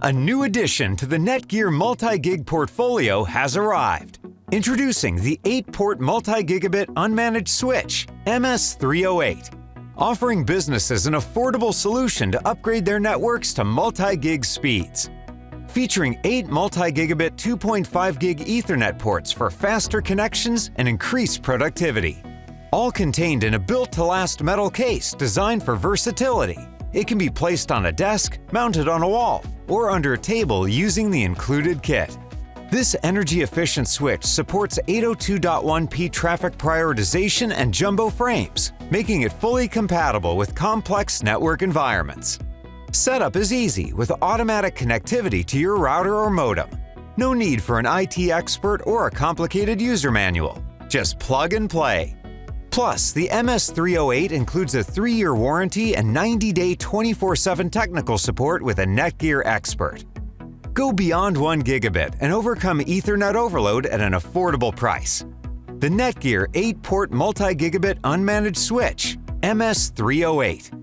A new addition to the NETGEAR multi-gig portfolio has arrived. Introducing the 8-port Multi-Gigabit Unmanaged Switch, MS308. Offering businesses an affordable solution to upgrade their networks to multi-gig speeds. Featuring 8 multi-gigabit 2.5 gig Ethernet ports for faster connections and increased productivity. All contained in a built-to-last metal case designed for versatility. It can be placed on a desk, mounted on a wall, or under a table using the included kit. This energy-efficient switch supports 802.1p traffic prioritization and jumbo frames, making it fully compatible with complex network environments. Setup is easy with automatic connectivity to your router or modem. No need for an IT expert or a complicated user manual. Just plug and play. Plus, the MS308 includes a 3-year warranty and 90-day 24/7 technical support with a NETGEAR expert. Go beyond 1 gigabit and overcome Ethernet overload at an affordable price. The NETGEAR 8-port multi-gigabit unmanaged switch, MS308.